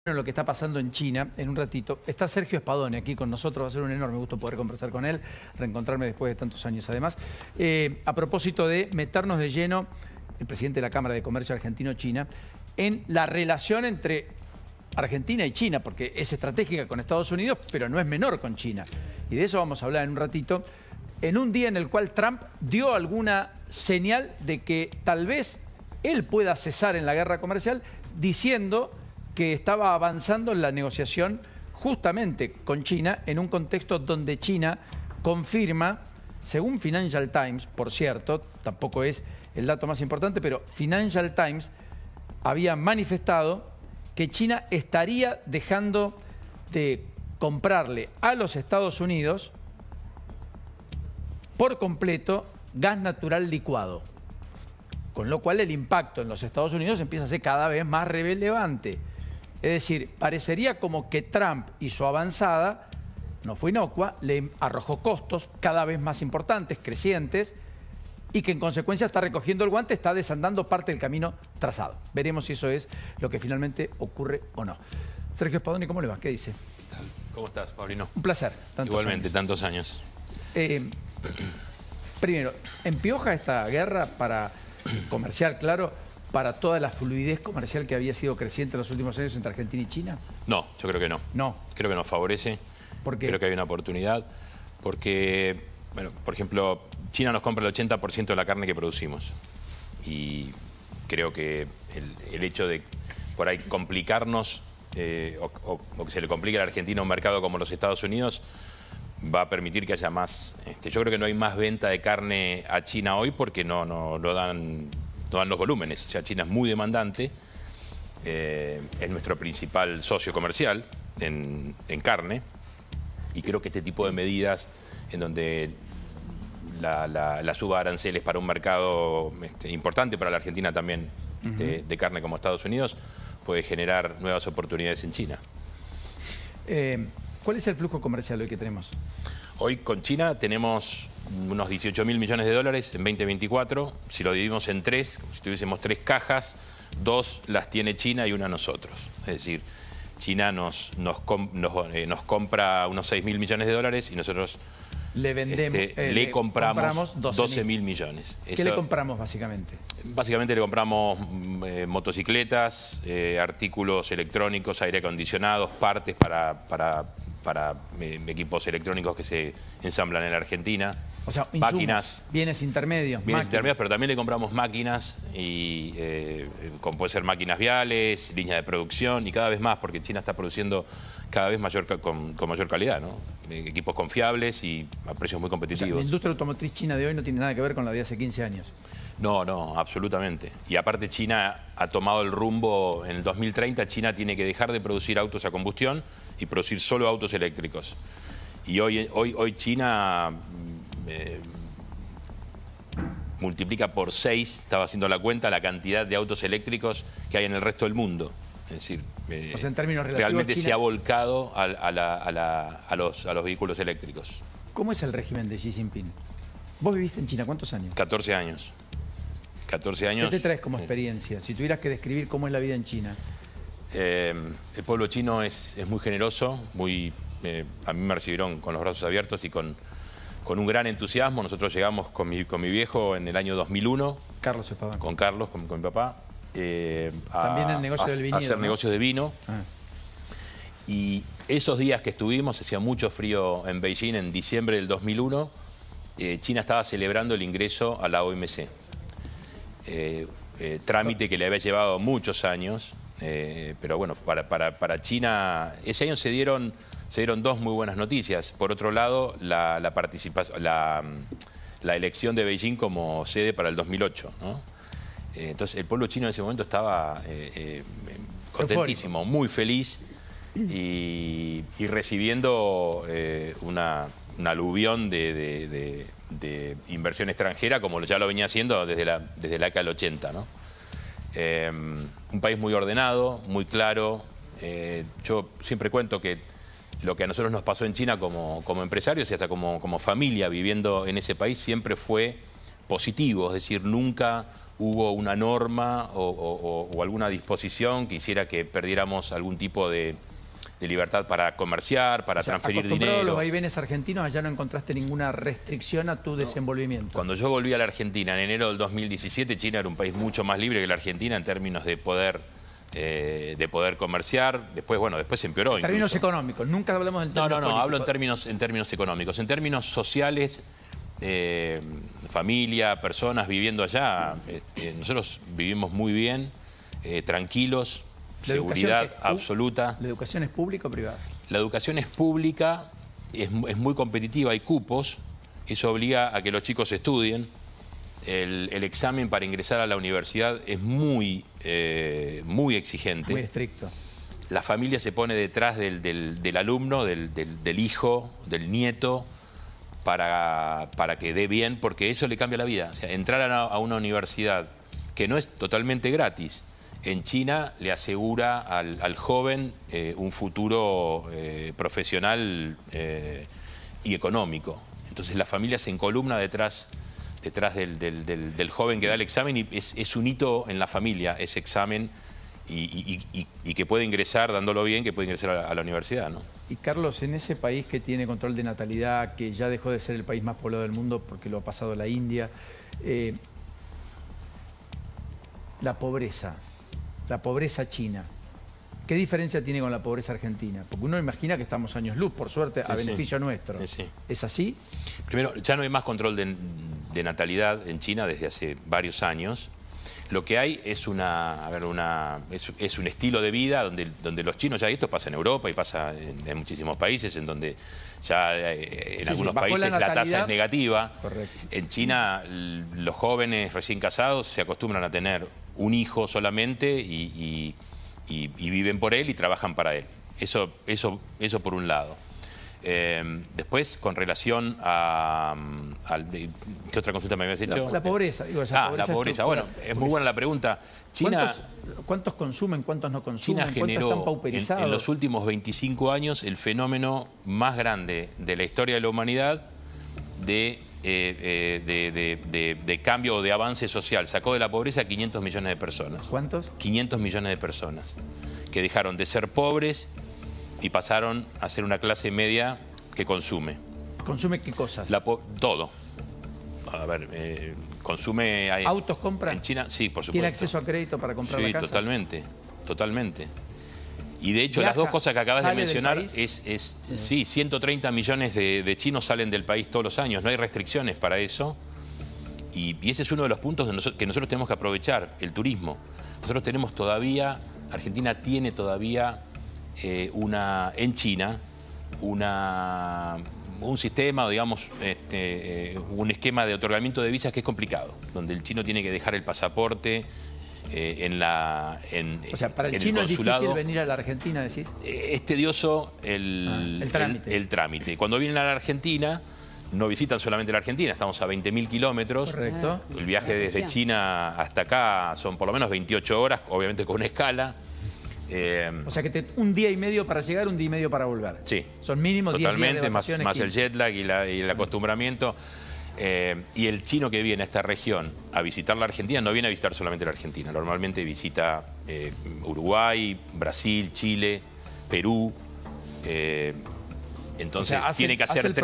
lo que está pasando en China en un ratito. Está Sergio Spadoni aquí con nosotros, va a ser un enorme gusto poder conversar con él, reencontrarme después de tantos años además. A propósito de meternos de lleno, el presidente de la Cámara de Comercio Argentino-China, en la relación entre Argentina y China, porque es estratégica con Estados Unidos, pero no es menor con China. Y de eso vamos a hablar en un ratito, en un día en el cual Trump dio alguna señal de que tal vez él pueda cesar en la guerra comercial, diciendo que estaba avanzando en la negociación justamente con China en un contexto donde China confirma, según Financial Times, por cierto, tampoco es el dato más importante, pero Financial Times había manifestado que China estaría dejando de comprarle a los Estados Unidos por completo gas natural licuado. Con lo cual el impacto en los Estados Unidos empieza a ser cada vez más relevante. Es decir, parecería como que Trump y su avanzada no fue inocua, le arrojó costos cada vez más importantes, crecientes, y que en consecuencia está recogiendo el guante, está desandando parte del camino trazado. Veremos si eso es lo que finalmente ocurre o no. Sergio Spadoni, ¿cómo le va? ¿Qué dice? ¿Cómo estás, Paulino? Un placer. Igualmente, tantos años. Primero, ¿empioja esta guerra comercial, claro, para toda la fluidez comercial que había sido creciente en los últimos años entre Argentina y China? No, yo creo que no. No. Creo que nos favorece. ¿Por qué? Creo que hay una oportunidad. Porque, bueno, por ejemplo, China nos compra el 80% de la carne que producimos. Y creo que el hecho de, por ahí, complicarnos o que se le complique a la Argentina un mercado como los Estados Unidos va a permitir que haya más. Yo creo que no hay más venta de carne a China hoy porque no dan los volúmenes. O sea, China es muy demandante, es nuestro principal socio comercial en carne, y creo que este tipo de medidas en donde la suba de aranceles para un mercado importante para la Argentina también, de carne como Estados Unidos, puede generar nuevas oportunidades en China. ¿Cuál es el flujo comercial hoy que tenemos? Hoy con China tenemos unos 18.000 millones de dólares en 2024. Si lo dividimos en tres, si tuviésemos tres cajas, dos las tiene China y una nosotros. Es decir, China nos compra unos 6.000 millones de dólares y nosotros le compramos 12.000 millones. ¿Qué le compramos básicamente? Básicamente le compramos motocicletas, artículos electrónicos, aire acondicionados, partes para equipos electrónicos que se ensamblan en la Argentina. O sea, insumos, máquinas. Bienes intermedios. Bienes intermedios, pero también le compramos máquinas, y como puede ser máquinas viales, líneas de producción, y cada vez más, porque China está produciendo cada vez con mayor calidad, ¿no? Equipos confiables y a precios muy competitivos. O sea, la industria automotriz china de hoy no tiene nada que ver con la de hace 15 años. No, absolutamente. Y aparte China ha tomado el rumbo, en el 2030 China tiene que dejar de producir autos a combustión y producir solo autos eléctricos. Y hoy China multiplica por 6, estaba haciendo la cuenta, la cantidad de autos eléctricos que hay en el resto del mundo. Es decir, o sea, en términos relativos, realmente China se ha volcado a los vehículos eléctricos. ¿Cómo es el régimen de Xi Jinping? ¿Vos viviste en China cuántos años? 14 años. 14 años. ¿Qué te traes como experiencia? Si tuvieras que describir cómo es la vida en China. El pueblo chino es muy generoso, a mí me recibieron con los brazos abiertos y con un gran entusiasmo. Nosotros llegamos con mi viejo en el año 2001. Carlos Spadoni. Con Carlos, con mi papá. También el negocio del viñedo, hacer ¿no? negocios de vino. Y esos días que estuvimos, hacía mucho frío en Beijing, en diciembre del 2001, China estaba celebrando el ingreso a la OMC. Trámite que le había llevado muchos años, pero bueno, para China ese año se dieron dos muy buenas noticias. Por otro lado, la elección de Beijing como sede para el 2008, ¿no? Entonces el pueblo chino en ese momento estaba contentísimo, muy feliz, y recibiendo una aluvión de inversión extranjera, como ya lo venía haciendo desde la década del 80, ¿no? Un país muy ordenado, muy claro. Yo siempre cuento que lo que a nosotros nos pasó en China como empresarios y hasta como familia viviendo en ese país siempre fue positivo, es decir, nunca hubo una norma o alguna disposición que hiciera que perdiéramos algún tipo de libertad para comerciar, para transferir dinero. A los vaivenes argentinos, allá no encontraste ninguna restricción a tu desenvolvimiento. Cuando yo volví a la Argentina en enero del 2017, China era un país mucho más libre que la Argentina en términos de poder comerciar. Después, bueno, después se empeoró. En términos económicos, nunca hablamos del término político. Hablo en términos económicos. En términos sociales, familia, personas viviendo allá, nosotros vivimos muy bien, tranquilos, seguridad absoluta. ¿La educación es pública o privada? La educación es pública, es muy competitiva, hay cupos, eso obliga a que los chicos estudien. El examen para ingresar a la universidad es muy exigente. Muy estricto. La familia se pone detrás del alumno, del hijo, del nieto, para que dé bien, porque eso le cambia la vida. O sea, entrar a una universidad que no es totalmente gratis, en China le asegura al joven un futuro profesional y económico. Entonces la familia se encolumna detrás del joven que da el examen y es un hito en la familia ese examen y que puede ingresar, dándolo bien, que puede ingresar a la universidad, ¿no? Y Carlos, en ese país que tiene control de natalidad, que ya dejó de ser el país más poblado del mundo porque lo ha pasado la India, la pobreza china, ¿qué diferencia tiene con la pobreza argentina? Porque uno imagina que estamos años luz, por suerte, a beneficio nuestro. Sí. ¿Es así? Primero, ya no hay más control de natalidad en China desde hace varios años. Lo que hay es un estilo de vida donde los chinos, ya esto pasa en Europa y pasa en muchísimos países, en donde ya en algunos países la tasa es negativa. Correcto. En China los jóvenes recién casados se acostumbran a tener un hijo solamente y viven por él y trabajan para él. Eso por un lado. Después, con relación a... ¿Qué otra consulta me habías hecho? La pobreza. Digo, la pobreza. Bueno, es muy buena la pregunta. China, ¿Cuántos consumen, cuántos no consumen? China generó ¿Cuántos están pauperizados? en los últimos 25 años el fenómeno más grande de la historia de la humanidad de cambio o de avance social. Sacó de la pobreza a 500 millones de personas. ¿Cuántos? 500 millones de personas que dejaron de ser pobres y pasaron a ser una clase media que consume. ¿Consume qué cosas? Todo. A ver, consume... ¿Autos compran? En China, sí, por supuesto. ¿Tiene acceso a crédito para comprar la casa? Sí, totalmente. Y de hecho, las dos cosas que acabas de mencionar sí, 130 millones de chinos salen del país todos los años. No hay restricciones para eso. Y ese es uno de los puntos que nosotros tenemos que aprovechar, el turismo. Nosotros tenemos todavía, Argentina tiene todavía en China un sistema, digamos, un esquema de otorgamiento de visas que es complicado, donde el chino tiene que dejar el pasaporte o sea, para el chino es difícil venir a la Argentina, decís. Es tedioso el trámite. Cuando vienen a la Argentina, no visitan solamente la Argentina, estamos a 20.000 kilómetros. Correcto. El viaje desde China hasta acá son por lo menos 28 horas, obviamente con una escala. O sea que un día y medio para llegar, un día y medio para volver. Sí. Son mínimo 10 días de vacaciones. Más el jet lag y el acostumbramiento. Y el chino que viene a esta región a visitar la Argentina no viene a visitar solamente la Argentina. Normalmente visita Uruguay, Brasil, Chile, Perú. Entonces, o sea, tiene que hacer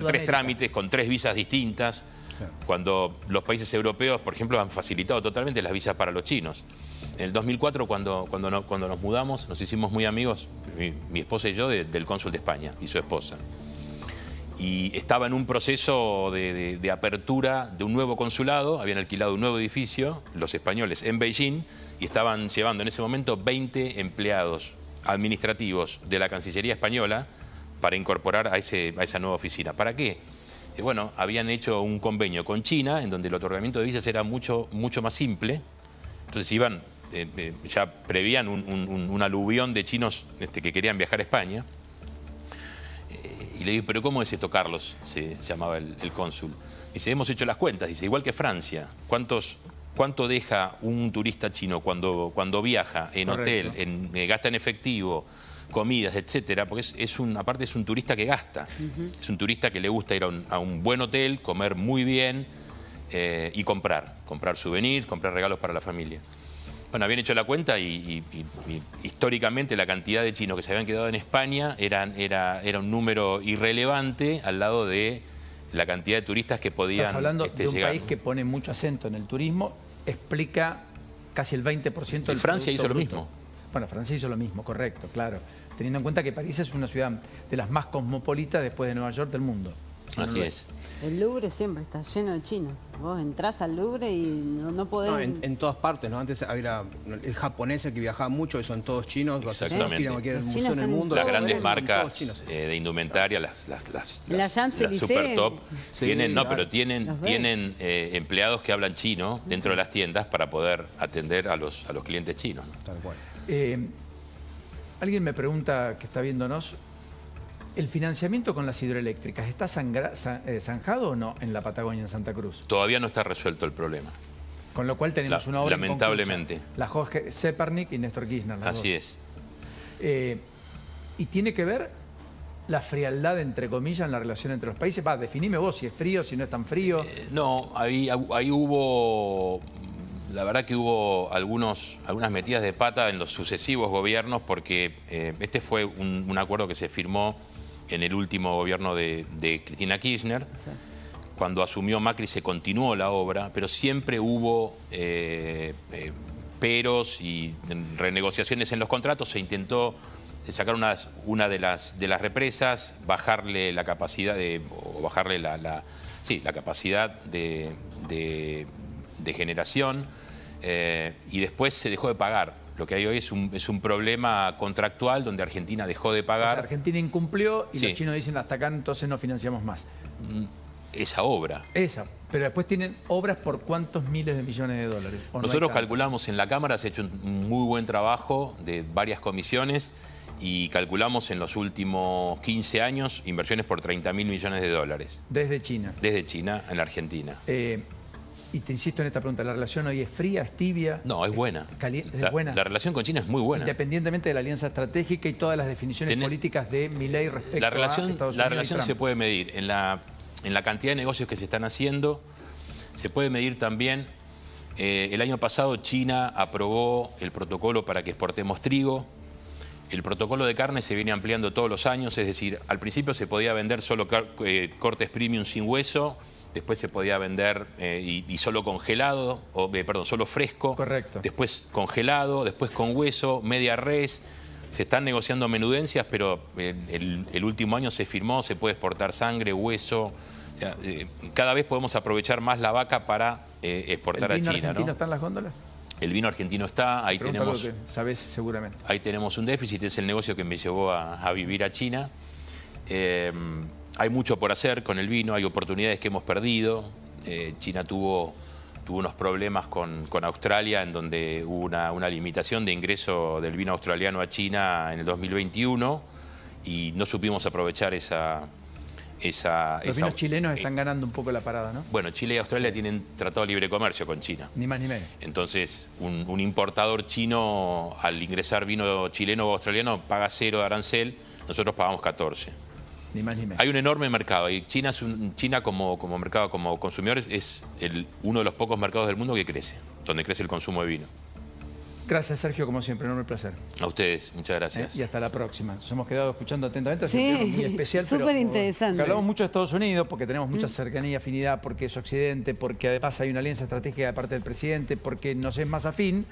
tres trámites con 3 visas distintas. Claro. Cuando los países europeos, por ejemplo, han facilitado totalmente las visas para los chinos. En el 2004, cuando nos mudamos, nos hicimos muy amigos, mi esposa y yo, del cónsul de España y su esposa. Y estaba en un proceso de apertura de un nuevo consulado, habían alquilado un nuevo edificio, los españoles, en Beijing, y estaban llevando en ese momento 20 empleados administrativos de la Cancillería española para incorporar a esa nueva oficina. ¿Para qué? Bueno, habían hecho un convenio con China, en donde el otorgamiento de visas era mucho más simple. Entonces iban, ya prevían un aluvión de chinos que querían viajar a España. Y le digo, ¿pero cómo es esto, Carlos? Se llamaba el cónsul. Dice, hemos hecho las cuentas. Dice, igual que Francia. ¿Cuánto deja un turista chino cuando viaja en Correcto. hotel, gasta en efectivo, comidas, etcétera? Porque aparte es un turista que gasta. Es un turista que le gusta ir a un buen hotel, comer muy bien, y comprar souvenirs, comprar regalos para la familia. Bueno, habían hecho la cuenta y históricamente la cantidad de chinos que se habían quedado en España era un número irrelevante al lado de la cantidad de turistas que podían Estás hablando de un llegar. país que pone mucho acento en el turismo, explica casi el 20% del Francia hizo lo bruto. mismo. Bueno, Francia hizo lo mismo, correcto, claro. Teniendo en cuenta que París es una ciudad de las más cosmopolitas después de Nueva York del mundo. Si Así no es. El Louvre siempre está lleno de chinos. Vos entrás al Louvre y no podés... No, en todas partes, ¿no? Antes había el japonés que viajaba mucho, y son todos chinos. Exactamente. En cualquier Los museo chinos en el están mundo. Las todos grandes en marcas todos chinos. de indumentaria, las Champs-Élysées. super top, Sí, tienen, no, claro. pero tienen empleados que hablan chino dentro de las tiendas para poder atender a los clientes chinos, ¿no? Tal cual. Alguien me pregunta, que está viéndonos, ¿el financiamiento con las hidroeléctricas está zanjado o no en la Patagonia, en Santa Cruz? Todavía no está resuelto el problema. Con lo cual tenemos una obra lamentablemente. inconclusa. La Jorge Zeparnik y Néstor Kirchner. Así es. ¿Y tiene que ver la frialdad, entre comillas, en la relación entre los países? Definime vos si es frío, si no es tan frío. No, ahí hubo... La verdad que hubo algunas metidas de pata en los sucesivos gobiernos porque este fue un acuerdo que se firmó en el último gobierno de Cristina Kirchner. Sí. Cuando asumió Macri se continuó la obra, pero siempre hubo peros y renegociaciones en los contratos. Se intentó sacar una de las represas, bajarle la capacidad bajarle la capacidad de generación y después se dejó de pagar. Lo que hay hoy es un problema contractual donde Argentina dejó de O sea, pagar Argentina incumplió y Sí. los chinos dicen hasta acá, entonces no financiamos más. esa obra. Esa, pero después tienen obras por cuántos miles de millones de dólares. ¿O no hay Nosotros tanto? calculamos en la Cámara, se ha hecho un muy buen trabajo de varias comisiones y calculamos en los últimos 15 años inversiones por 30.000 millones de dólares Desde China. desde China en la Argentina. Y te insisto en esta pregunta, ¿la relación hoy es fría, es tibia? No, es buena. ¿Es buena? La relación con China es muy buena. Independientemente de la alianza estratégica y todas las definiciones políticas de Milei respecto La a relación, Estados la Unidos relación y se Trump. puede medir en la cantidad de negocios que se están haciendo. Se puede medir también. El año pasado China aprobó el protocolo para que exportemos trigo. El protocolo de carne se viene ampliando todos los años, es decir, al principio se podía vender solo cortes premium sin hueso, después se podía vender y solo congelado, solo fresco. Correcto. Después congelado, después con hueso, media res. Se están negociando menudencias, pero el último año se firmó, se puede exportar sangre, hueso. O sea, cada vez podemos aprovechar más la vaca para exportar a ¿El vino China, argentino ¿no? está en las góndolas? El vino argentino está, ahí Pregunta tenemos... algo que sabés seguramente. Ahí tenemos un déficit, es el negocio que me llevó a vivir a China. Hay mucho por hacer con el vino, hay oportunidades que hemos perdido. China tuvo unos problemas con Australia, en donde hubo una limitación de ingreso del vino australiano a China en el 2021 y no supimos aprovechar Los vinos chilenos están ganando un poco la parada, ¿no? Bueno, Chile y Australia tienen tratado de libre comercio con China. Ni más ni menos. Entonces, un importador chino, al ingresar vino chileno o australiano, paga 0 de arancel, nosotros pagamos 14. Ni más ni menos. Hay un enorme mercado y China como mercado, como consumidores, es uno de los pocos mercados del mundo que crece, donde crece el consumo de vino. Gracias, Sergio, como siempre, enorme placer. A ustedes, muchas gracias. Y hasta la próxima. Nos hemos quedado escuchando atentamente. Sí, es un muy especial, pero súper interesante. que hablamos mucho de Estados Unidos porque tenemos mucha cercanía y afinidad, porque es Occidente, porque además hay una alianza estratégica de parte del presidente, porque nos es más afín.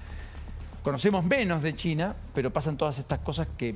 Conocemos menos de China, pero pasan todas estas cosas que